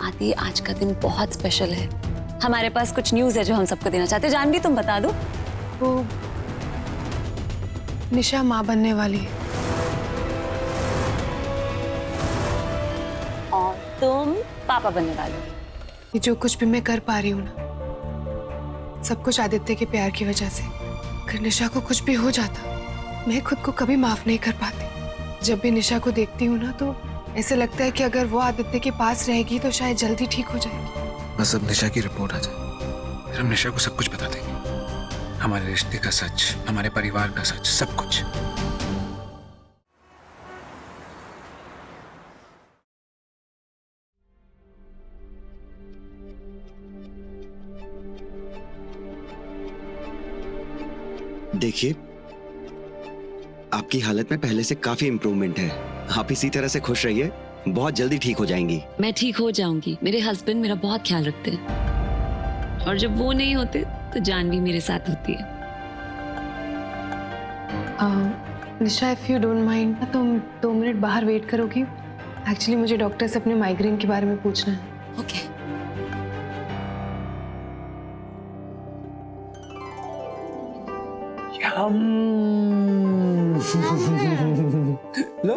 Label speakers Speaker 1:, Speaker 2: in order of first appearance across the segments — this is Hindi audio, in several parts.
Speaker 1: आदि, आज का दिन बहुत स्पेशल है। हमारे पास कुछ न्यूज़ है जो हम सबको देना चाहते हैं। जानवी, तुम बता दो।
Speaker 2: वो निशा माँ बनने वाली है।
Speaker 1: और तुम पापा बनने वाले हो।
Speaker 2: ये जो कुछ भी मैं कर पा रही हूँ ना, सब कुछ आदित्य के प्यार की वजह से। अगर निशा को कुछ भी हो जाता, मैं खुद को कभी माफ नहीं कर पाती। जब भी निशा को देखती हूँ ना, तो ऐसे लगता है कि अगर वो आदित्य के पास रहेगी तो शायद जल्दी ठीक हो जाएगी।
Speaker 3: बस अब निशा की रिपोर्ट आ जाए, फिर हम निशा को सब कुछ बता देंगे। हमारे रिश्ते का सच, हमारे परिवार का सच, सब कुछ।
Speaker 4: देखिए, आपकी हालत में पहले से काफी इम्प्रूवमेंट है। आप इसी तरह से खुश रहिए, बहुत जल्दी ठीक हो जाएंगी।
Speaker 5: मैं ठीक हो जाऊंगी। मेरे हस्बैंड मेरा बहुत ख्याल रखते हैं, और जब वो नहीं होते तो जानवी मेरे साथ होती है।
Speaker 2: निशा, इफ यू डोंट माइंड, तुम 2 मिनट बाहर वेट करोगी? एक्चुअली मुझे डॉक्टर से अपने माइग्रेन के बारे में पूछना है।
Speaker 1: ओके।
Speaker 3: लो।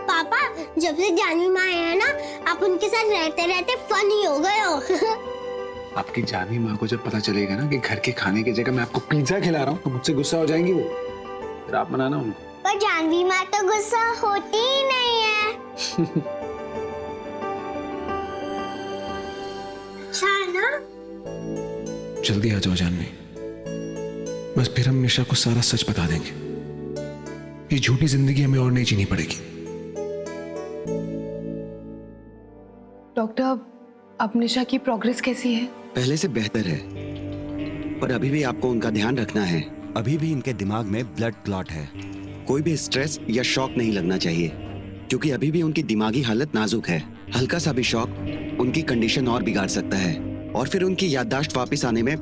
Speaker 6: पापा, जब से जानवी माँ है ना, आप उनके साथ रहते रहते फनी हो गए हो।
Speaker 3: आपकी जानवी माँ को जब पता चलेगा ना कि घर के खाने की जगह मैं आपको पिज्जा खिला रहा हूँ, तो मुझसे गुस्सा हो जाएंगी वो। फिर आप मनाना उनको।
Speaker 6: पर जानवी माँ तो गुस्सा होती ही नहीं है। शाना,
Speaker 3: जल्दी आ जाओ जानवी, बस फिर हम निशा को सारा सच बता देंगे। ये झूठी जिंदगी हमें और नहीं जीनी पड़ेगी।
Speaker 2: डॉक्टर, अब निशा की प्रोग्रेस कैसी है?
Speaker 4: पहले से बेहतर है, पर अभी भी आपको उनका ध्यान रखना है। अभी भी इनके दिमाग में ब्लड क्लॉट है। कोई भी स्ट्रेस या शॉक नहीं लगना चाहिए, क्योंकि अभी भी उनकी दिमागी हालत नाजुक है। हल्का सा भी शॉक उनकी कंडीशन और बिगाड़ सकता है, और फिर उनकी याददाश्त वापस आने में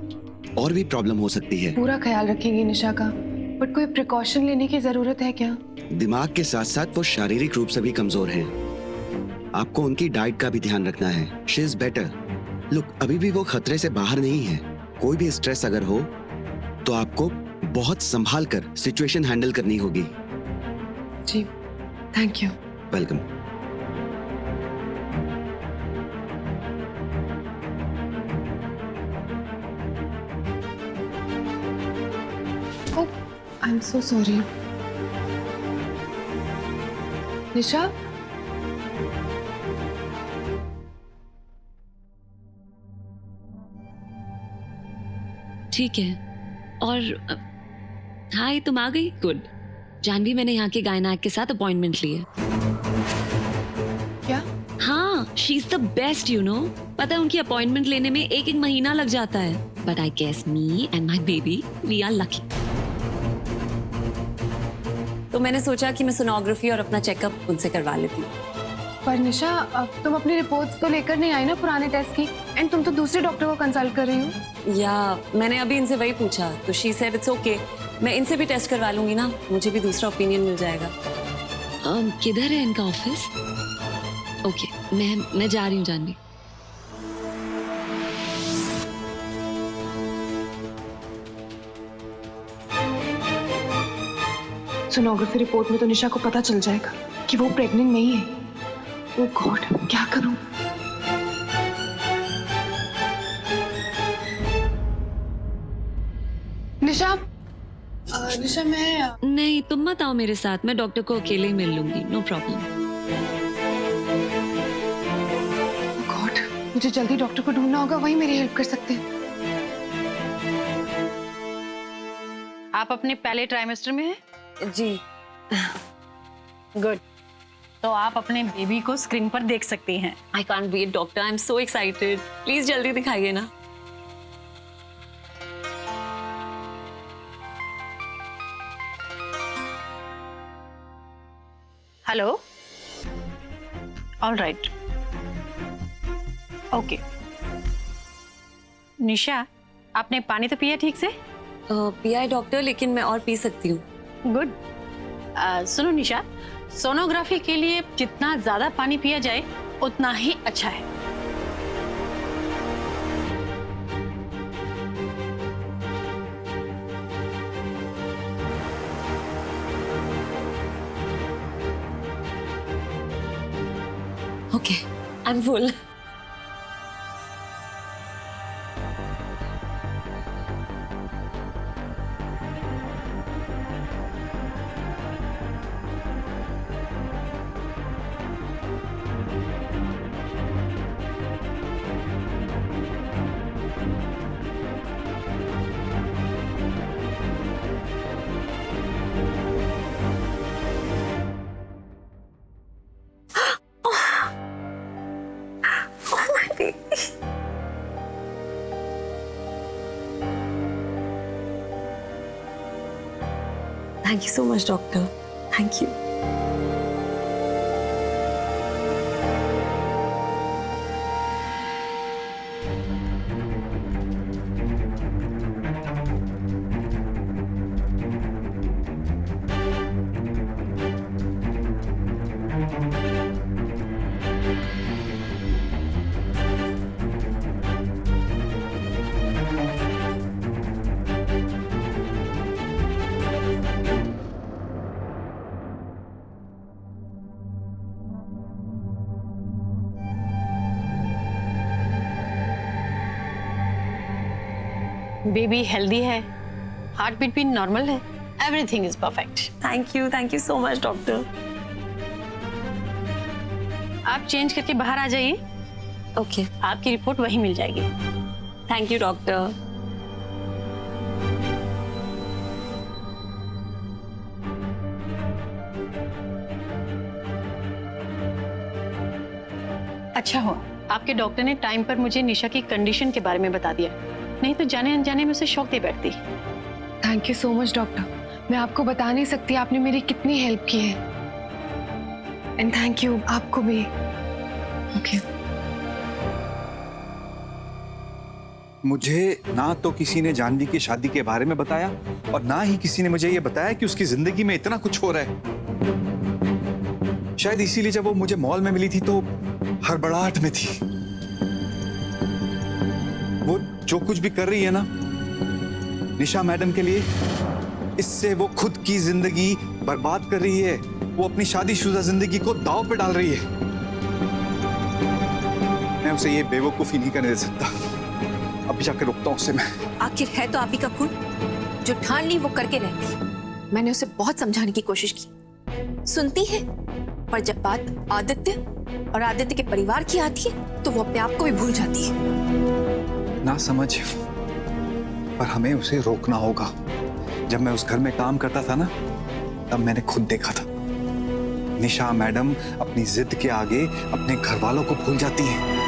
Speaker 4: और भी प्रॉब्लम हो सकती है।
Speaker 2: पूरा ख्याल रखेंगे निशा का, बट कोई प्रिकॉशन लेने की जरूरत है क्या?
Speaker 4: दिमाग के साथ साथ वो शारीरिक रूप से भी कमजोर हैं। आपको उनकी डाइट का भी ध्यान रखना है। She is better. लुक, अभी भी वो खतरे से बाहर नहीं है। कोई भी स्ट्रेस अगर हो तो आपको बहुत संभाल कर सिचुएशन हैंडल करनी होगी।
Speaker 2: जी, thank you.
Speaker 4: Welcome.
Speaker 2: Oh, I'm so sorry. Nisha,
Speaker 5: ठीक है। और हाय, तुम आ गई? गुड। जानवी, मैंने यहाँ के गायनाक के साथ अपॉइंटमेंट ली है।
Speaker 2: क्या?
Speaker 5: हाँ, she is the best, you know. पता है, उनकी अपॉइंटमेंट लेने में 1 महीना लग जाता है। But I guess me and my baby, we are lucky.
Speaker 1: तो मैंने सोचा कि मैं सोनोग्राफी और अपना चेकअप उनसे करवा लेती हूँ।
Speaker 2: पर निशा, अब तुम अपनी रिपोर्ट्स तो लेकर नहीं आई ना पुराने टेस्ट की, एंड तुम तो दूसरे डॉक्टर को कंसल्ट कर रही हो।
Speaker 1: या मैंने अभी इनसे वही पूछा, तो शी सेड इट्स ओके। मैं इनसे भी टेस्ट करवा लूंगी ना, मुझे भी दूसरा ओपिनियन मिल जाएगा।
Speaker 5: किधर है इनका ऑफिस? ओके, मैं जा रही हूँ जानवी।
Speaker 2: सोनोग्राफी रिपोर्ट में तो निशा को पता चल जाएगा कि वो प्रेग्नेंट नहीं है। ओह गॉड, क्या करूं? निशा, निशा मैं
Speaker 5: नहीं, तुम मत आओ मेरे साथ। मैं डॉक्टर को अकेले ही मिल लूंगी, नो प्रॉब्लम।
Speaker 2: गॉड, मुझे जल्दी डॉक्टर को ढूंढना होगा, वही मेरी हेल्प कर सकते हैं।
Speaker 7: आप अपने पहले ट्राइमेस्टर में हैं?
Speaker 1: जी।
Speaker 7: गुड। तो आप अपने बेबी को स्क्रीन पर देख सकती हैं।
Speaker 1: I can't wait doctor, I am so excited. Please जल्दी दिखाइए ना।
Speaker 7: Hello, all right, okay. Nisha, आपने पानी तो पिया ठीक से?
Speaker 1: पिया है डॉक्टर, लेकिन मैं और पी सकती हूँ।
Speaker 7: गुड। सुनो निशा, सोनोग्राफी के लिए जितना ज्यादा पानी पिया जाए उतना ही अच्छा है।
Speaker 1: Okay, I am full. Thank you so much, doctor. Thank you.
Speaker 7: Baby healthy है, हार्ट बीट भी नॉर्मल है, everything is perfect.
Speaker 1: Thank you so much, doctor.
Speaker 7: आप चेंज करके बाहर आ जाइए,
Speaker 1: Okay,
Speaker 7: आपकी रिपोर्ट वहीं मिल जाएगी।
Speaker 1: thank you, doctor.
Speaker 7: अच्छा हुआ आपके डॉक्टर ने टाइम पर मुझे निशा की कंडीशन के बारे में बता दिया, नहीं तो जाने अनजाने में उसे शॉक दे बैठती।
Speaker 2: Thank you so much doctor. मैं आपको बता नहीं सकती आपने मेरी कितनी हेल्प की है। एंड थैंक यू आपको भी। ओके।
Speaker 8: मुझे ना तो किसी ने जानवी की शादी के बारे में बताया और ना ही किसी ने मुझे ये बताया कि उसकी जिंदगी में इतना कुछ हो रहा है। शायद इसीलिए जब वो मुझे मॉल में मिली थी तो हड़बड़ाहट में थी। वो जो कुछ भी कर रही है ना निशा मैडम के लिए, इससे वो खुद की जिंदगी बर्बाद कर रही है। वो अपनी शादीशुदा जिंदगी को दांव पे डाल रही है। मैं उसे ये बेवकूफी नहीं करने दे सकता। अभी जाकर रुकता हूँ उससे मैं।
Speaker 9: आखिर है तो आप ही का खून, जो ठान ली वो करके रहती। मैंने उसे बहुत समझाने की कोशिश की, सुनती है, पर जब बात आदित्य और आदित्य के परिवार की आती है तो वो अपने आप को भी भूल जाती है।
Speaker 8: ना समझ, पर हमें उसे रोकना होगा। जब मैं उस घर में काम करता था ना, तब मैंने खुद देखा था निशा मैडम अपनी जिद के आगे अपने घर वालों को भूल जाती है।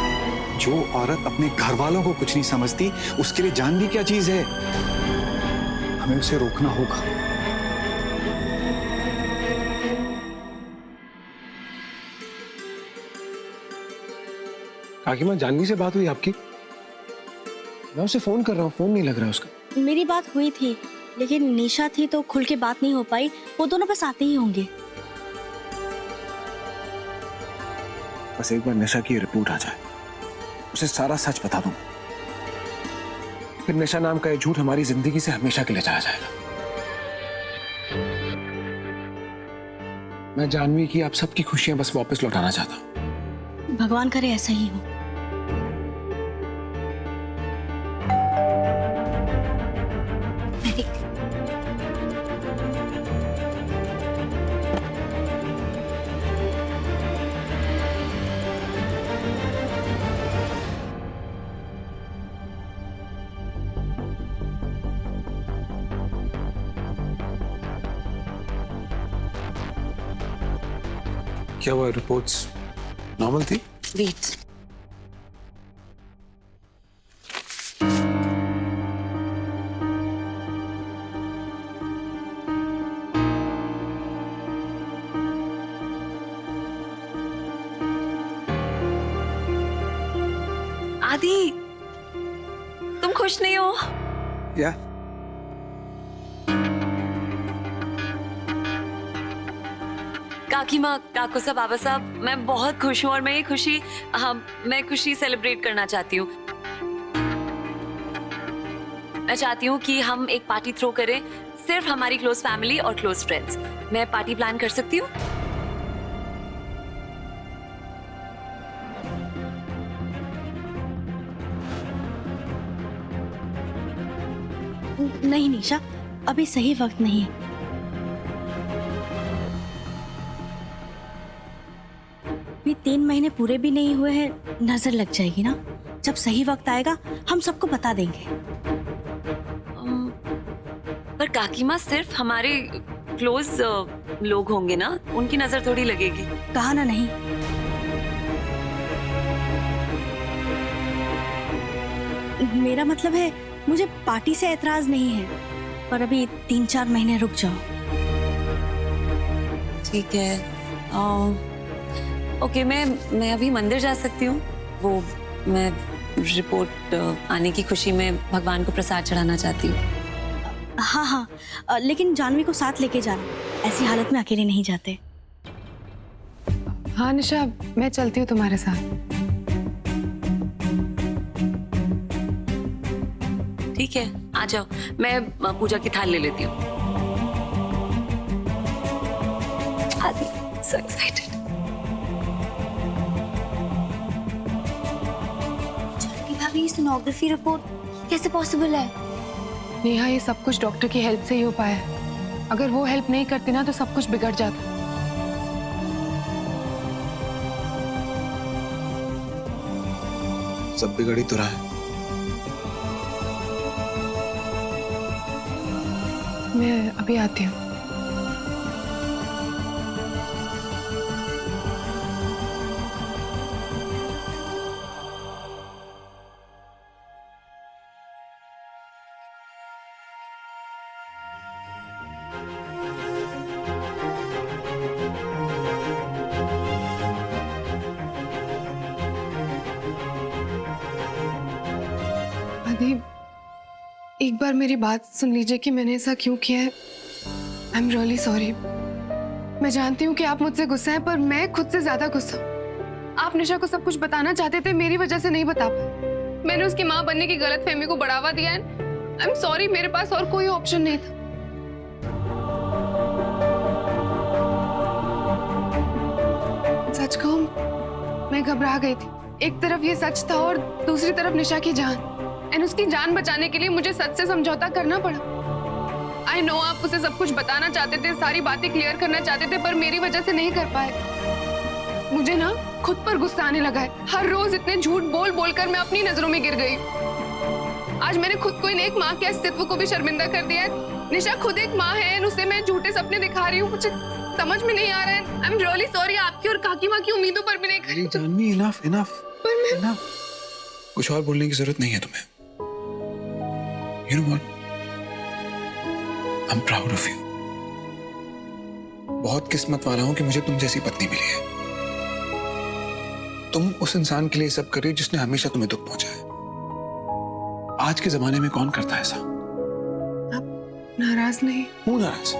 Speaker 8: जो औरत अपने घर वालों को कुछ नहीं समझती, उसके लिए जानवी क्या चीज है। हमें उसे रोकना होगा।
Speaker 3: काकीमा, जानवी से बात हुई आपकी? मैं उसे फोन कर रहा हूँ, फोन नहीं लग रहा उसका।
Speaker 6: मेरी बात हुई थी, लेकिन निशा थी तो खुल के बात नहीं हो पाई। वो दोनों बस आते ही होंगे।
Speaker 3: बस एक बार निशा की रिपोर्ट आ जाए, उसे सारा सच बता दूं, फिर निशा नाम का ये झूठ हमारी जिंदगी से हमेशा के लिए चला जाएगा। मैं जानवी की आप सबकी खुशियां बस वापस लौटाना चाहता हूं।
Speaker 6: भगवान करे ऐसा ही हो।
Speaker 3: क्या हुआ? रिपोर्ट्स नॉर्मल थी?
Speaker 1: Wait. आदि, तुम खुश नहीं हो?
Speaker 8: या
Speaker 1: काकी माँ, काकू साहब, बाबा साहब, मैं बहुत खुश हूँ और मैं ये खुशी, हाँ, मैं खुशी सेलिब्रेट करना चाहती हूँ। मैं चाहती हूँ कि हम एक पार्टी थ्रो करें, सिर्फ हमारी क्लोज फैमिली और क्लोज फ्रेंड्स। मैं पार्टी प्लान कर सकती हूँ?
Speaker 10: नहीं निशा, अभी सही वक्त नहीं है। अभी 3 महीने पूरे भी नहीं हुए हैं, नजर लग जाएगी ना। जब सही वक्त आएगा हम सबको बता देंगे।
Speaker 1: पर काकी माँ, सिर्फ हमारे क्लोज लोग होंगे ना, उनकी नजर थोड़ी लगेगी।
Speaker 10: कहा ना नहीं। मेरा मतलब है मुझे पार्टी से एतराज नहीं है, पर अभी 3-4 महीने रुक जाओ।
Speaker 1: ठीक है। ओके, मैं अभी मंदिर जा सकती हूँ। वो मैं रिपोर्ट आने की खुशी में भगवान को प्रसाद चढ़ाना चाहती हूँ।
Speaker 10: हाँ हाँ, लेकिन जानवी को साथ लेके जाना, ऐसी हालत में अकेले नहीं जाते।
Speaker 2: हाँ निशा, मैं चलती हूँ तुम्हारे साथ।
Speaker 1: ठीक है, आ जाओ। मैं पूजा की थाल ले लेती हूँ। So excited.
Speaker 6: भाभी, सोनोग्राफी रिपोर्ट कैसे पॉसिबल है?
Speaker 2: नेहा, ये सब कुछ डॉक्टर की हेल्प से ही हो पाया है। अगर वो हेल्प नहीं करती ना तो सब कुछ बिगड़ जाता।
Speaker 3: सब बिगड़ ही तो रहा है।
Speaker 2: मैं अभी आती हूँ। आदि, एक बार मेरी बात सुन लीजिए कि मैंने ऐसा क्यों किया है। I am really sorry. मैं जानती हूँ कि आप मुझसे गुस्सा हैं, पर मैं खुद से ज्यादा गुस्सा हूँ। आप निशा को सब कुछ बताना चाहते थे, मेरी वजह से नहीं बता पाए। मैंने उसकी माँ बनने की गलतफहमी को बढ़ावा दिया है। आई एम सॉरी, मेरे पास और कोई ऑप्शन नहीं था। सच कहूँ, मैं घबरा गई थी। एक तरफ ये सच था और दूसरी तरफ निशा की जान। एंड उसकी जान बचाने के लिए मुझे सच से समझौता करना पड़ा। आई नो आप उसे सब कुछ बताना चाहते थे, सारी बातें क्लियर करना चाहते थे, पर मेरी वजह से नहीं कर पाए। मुझे ना खुद पर गुस्सा आने लगा है। हर रोज इतने झूठ बोल बोल कर मैं अपनी नजरों में गिर गई। आज मैंने खुद को एक माँ के अस्तित्व को भी शर्मिंदा कर दिया है। निशा खुद एक माँ है, उसे मैं झूठे सपने दिखा रही हूँ। मुझे समझ में नहीं आ रहा है। I am really sorry. आपकी और काकी माँ की उम्मीदों पर भी नहीं।
Speaker 3: Janvi, enough enough.
Speaker 2: पर मैं
Speaker 3: इनफ। कुछ और बोलने की जरूरत नहीं है तुम्हें। You know what? I'm proud of you. बहुत किस्मत वाला हूं कि मुझे तुम जैसी पत्नी मिली है। तुम उस इंसान के लिए सब कर रही हो जिसने हमेशा तुम्हें दुख पहुंचाया। आज के जमाने में कौन करता है ऐसा?
Speaker 2: आप नाराज नहीं?
Speaker 3: हूं नाराज,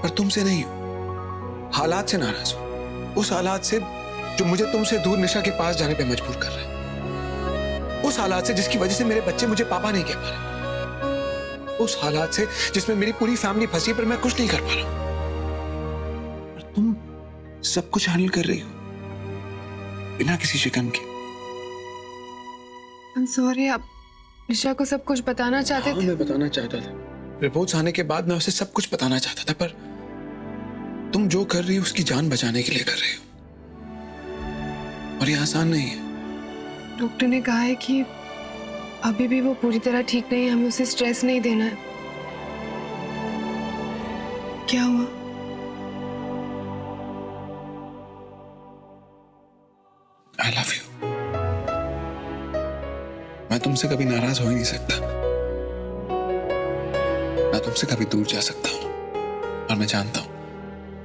Speaker 3: पर तुमसे नहीं हूं। हालात से नाराज हूं। उस हालात से जो मुझे तुमसे दूर निशा के पास जाने पे मजबूर कर रहे हैं। उस हालात से जिसकी वजह से मेरे बच्चे मुझे पापा नहीं कह पा रहे। उस हालात से जिसमें मेरी पूरी फैमिली फंसी पर मैं कुछ नहीं कर पा रहा। और तुम सब कुछ हैंडल कर रही हो बिना किसी शिकन के।
Speaker 2: I'm sorry, आप निशा को सब कुछ बताना चाहते थे।
Speaker 3: मैं बताना चाहता था। रिपोर्ट्स आने के बाद मैं उसे सब कुछ बताना चाहता था, पर तुम जो कर रही हो उसकी जान बचाने के लिए कर रही हो, और ये आसान नहीं है।
Speaker 2: डॉक्टर ने कहा है कि अभी भी वो पूरी तरह ठीक नहीं है, हमें उसे स्ट्रेस नहीं देना है। क्या हुआ?
Speaker 3: I love you. मैं तुमसे कभी नाराज हो ही नहीं सकता। मैं तुमसे कभी दूर जा सकता हूँ, और मैं जानता हूँ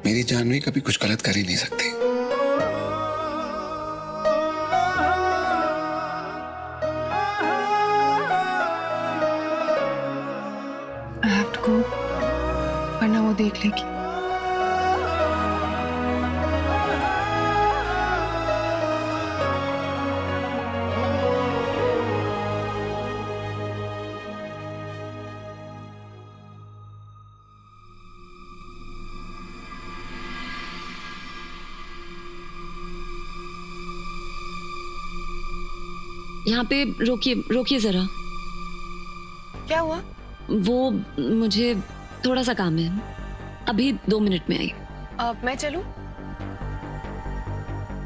Speaker 3: मेरी जानवी कभी कुछ गलत कर ही नहीं सकती।
Speaker 2: वरना वो देख लेगी।
Speaker 5: यहाँ पे रोकिए रोकिए जरा।
Speaker 2: क्या हुआ?
Speaker 5: वो मुझे थोड़ा सा काम है, अभी 2 मिनट में आई।
Speaker 2: मैं चलूं?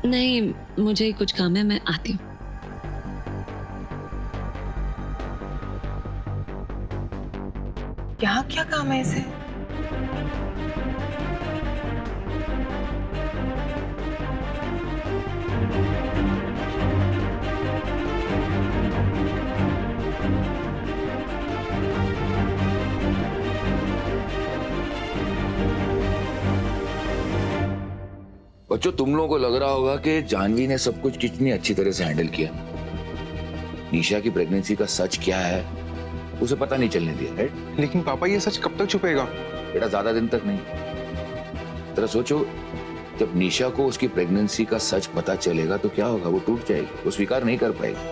Speaker 5: नहीं, मुझे कुछ काम है, मैं आती हूँ।
Speaker 2: यहाँ क्या काम है इसे?
Speaker 11: बच्चों, तुम लोगों को लग रहा होगा कि जानवी ने सब कुछ कितनी अच्छी तरह से हैंडल किया। निशा की प्रेगनेंसी का सच क्या है उसे पता नहीं चलने दिया, राइट?
Speaker 8: लेकिन पापा ये सच कब तक छुपेगा?
Speaker 11: बेटा, ज्यादा दिन तक नहीं। जरा सोचो, जब निशा को उसकी प्रेगनेंसी का सच पता चलेगा तो क्या होगा? वो टूट जाएगी, वो स्वीकार नहीं कर पाएगी।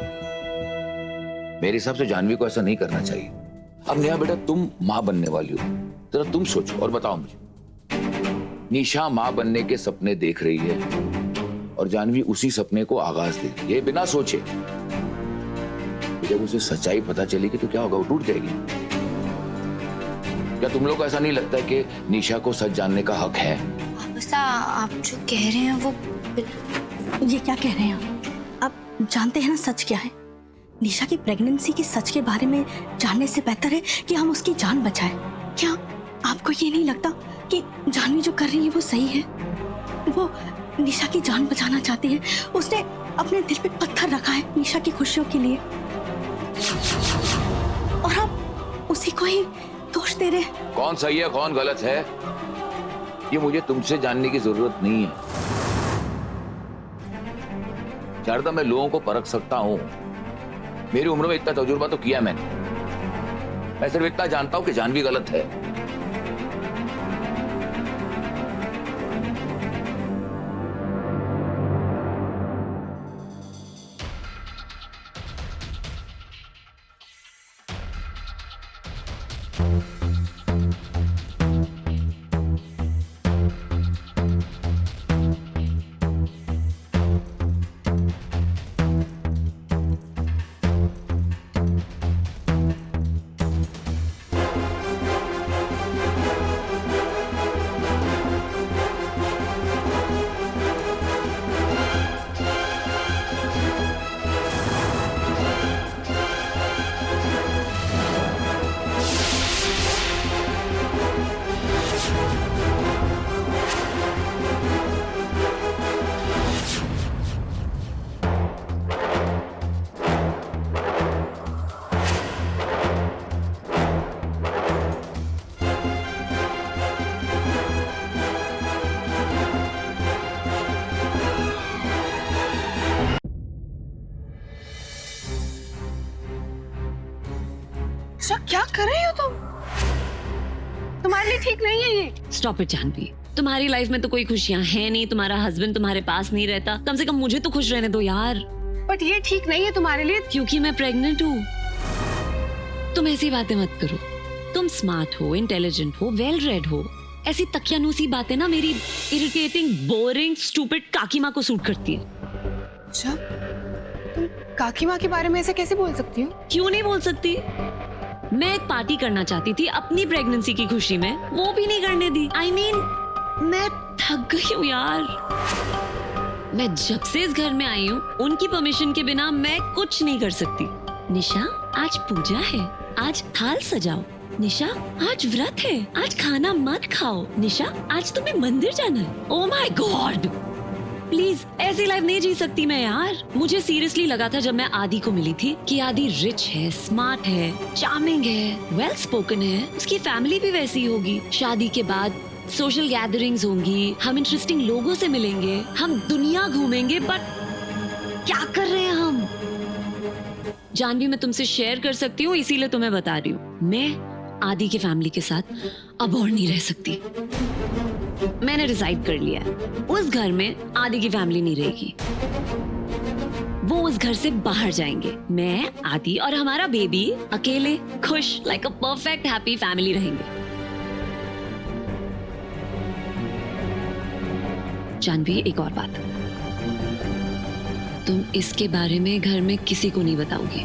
Speaker 11: मेरे हिसाब से जानवी को ऐसा नहीं करना चाहिए। अब नेहा बेटा, तुम माँ बनने वाली हो, जरा तुम सोचो और बताओ मुझे। निशा माँ बनने के सपने देख रही है और जानवी उसी सपने को आगाज दे रही है बिना सोचे। जब उसे सच्चाई पता चलेगी तो क्या होगा? वो टूट जाएगी। क्या तुम लोग को ऐसा नहीं लगता कि निशा को सच जानने का हक है?
Speaker 10: आप जो कह रहे हैं वो ये क्या कह रहे हैं आप जानते हैं ना सच क्या है? निशा की प्रेगनेंसी के सच के बारे में जानने से बेहतर है कि हम उसकी जान बचाएं। क्या आपको ये नहीं लगता कि जानवी जो कर रही है वो सही है? वो निशा की जान बचाना चाहती है। उसने अपने दिल पे पत्थर रखा है निशा की खुशियों के लिए, और आप उसी को ही दोष दे रहे हैं।
Speaker 11: कौन सही है कौन गलत है ये मुझे तुमसे जानने की जरूरत नहीं है। शारदा, मैं लोगों को परख सकता हूं। मेरी उम्र में इतना तजुर्बा तो किया मैंने। मैं सिर्फ इतना जानता हूं कि जानवी गलत है।
Speaker 2: क्या कर रही हो तुम? तुम्हारे लिए ठीक नहीं है ये।
Speaker 5: स्टॉप इट जानवी, तुम्हारी लाइफ में तो कोई खुशियां हैं नहीं, तुम्हारा हस्बैंड तुम्हारे पास नहीं रहता, कम से कम मुझे तो खुश रहने दो यार।
Speaker 2: बट ये ठीक नहीं है तुम्हारे लिए।
Speaker 5: क्योंकि मैं प्रेग्नेंट हूँ। तुम ऐसी बातें मत करो। तुम स्मार्ट हो, इंटेलिजेंट हो, वेल रेड हो। ऐसी तकियानूसी बातें ना मेरी इरिटेटिंग, बोरिंग, स्टूपिड काकी माँ को सूट करती है।
Speaker 2: अच्छा, तुम काकी माँ के बारे में ऐसे कैसे बोल सकती हो?
Speaker 5: क्यों नहीं बोल सकती? मैं एक पार्टी करना चाहती थी अपनी प्रेगनेंसी की खुशी में, वो भी नहीं करने दी। I mean, मैं थक गई हूँ यार। मैं जब से इस घर में आई हूँ उनकी परमिशन के बिना मैं कुछ नहीं कर सकती। निशा, आज पूजा है, आज थाल सजाओ। निशा, आज व्रत है, आज खाना मत खाओ। निशा, आज तुम्हें मंदिर जाना है। ओह माय गॉड, प्लीज ऐसी लाइफ नहीं जी सकती मैं यार। मुझे सीरियसली लगा था जब मैं आदि को मिली थी कि आदि रिच है, स्मार्ट है, चार्मिंग है, वेल स्पोकन है, उसकी फैमिली भी वैसी होगी। शादी के बाद सोशल गैदरिंग्स होंगी, हम इंटरेस्टिंग लोगों से मिलेंगे, हम दुनिया घूमेंगे। बट क्या कर रहे हैं हम? जानवी, मैं तुमसे शेयर कर सकती हूँ इसीलिए तुम्हें बता रही हूँ। मैं आदि की फैमिली के साथ अब और नहीं रह सकती। मैंने डिसाइड कर लिया है, उस घर में आदि की फैमिली नहीं रहेगी। वो उस घर से बाहर जाएंगे। मैं, आदि और हमारा बेबी अकेले खुश like a perfect happy family रहेंगे। जानवी, एक और बात, तुम इसके बारे में घर में किसी को नहीं बताओगी।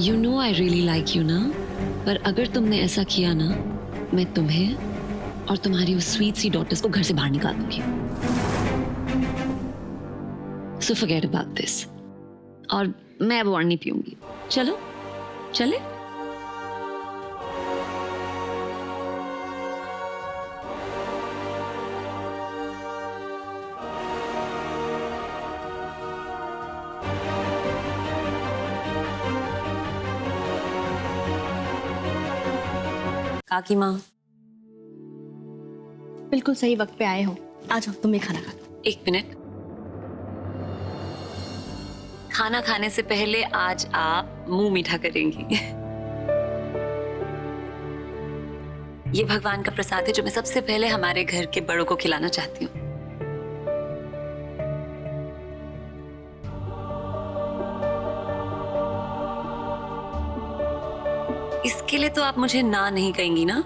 Speaker 5: You know I really like you ना, पर अगर तुमने ऐसा किया ना, मैं तुम्हें और तुम्हारी उस स्वीट सी डॉटर्स को घर से बाहर निकाल दूंगी। So forget about this. और मैं अब और नहीं पीऊंगी। चलो चले।
Speaker 1: काकी माँ,
Speaker 10: बिल्कुल सही वक्त पे आए हो। आ जाओ, तुम्हें खाना खा लो।
Speaker 1: एक मिनट। खाना खाने से पहले आज आप मुंह मीठा करेंगी। ये भगवान का प्रसाद है जो मैं सबसे पहले हमारे घर के बड़ों को खिलाना चाहती हूँ। इसके लिए तो आप मुझे ना नहीं कहेंगी ना?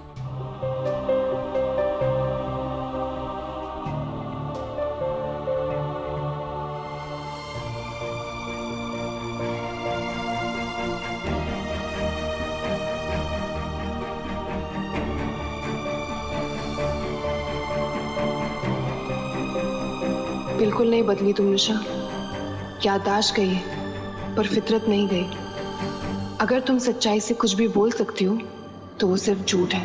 Speaker 2: बिल्कुल नहीं बदली तुम निशा। याददाश्त गई है पर फितरत नहीं गई। अगर तुम सच्चाई से कुछ भी बोल सकती हो तो वो सिर्फ झूठ है।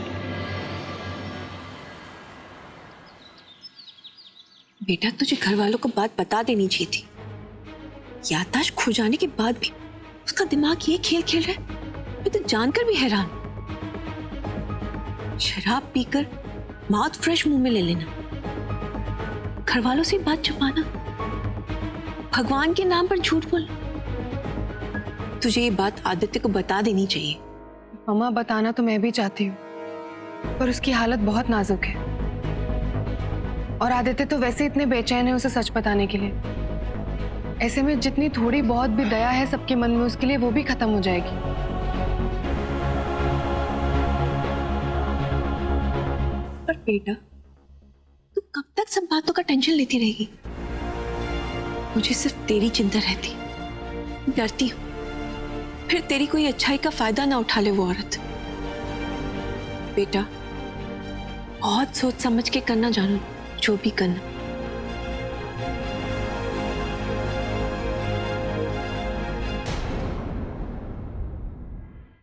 Speaker 9: बेटा, तुझे घर वालों को बात बता देनी चाहिए थी। याददाश्त खो जाने के बाद भी उसका दिमाग ये खेल खेल रहा है। मैं तो जानकर भी हैरान। शराब पीकर माउथ फ्रेश मुंह में ले लेना, घर वालों से बात छुपाना, भगवान के नाम पर झूठ बोलना। तुझे ये बात आदित्य को बता देनी चाहिए।
Speaker 2: मम्मा, बताना तो मैं भी चाहती हूँ पर उसकी हालत बहुत नाजुक है और आदित्य तो वैसे इतने बेचैन है उसे सच बताने के लिए। ऐसे में जितनी थोड़ी बहुत भी दया है सबके मन में उसके लिए, वो भी खत्म हो जाएगी।
Speaker 9: पर बेटा, तू कब तक सब बातों का टेंशन लेती रहेगी? मुझे सिर्फ तेरी चिंता रहती। डरती हूँ फिर तेरी कोई अच्छाई का फायदा ना उठा ले वो औरत। बेटा, बहुत सोच समझ के करना जानो जो भी करना।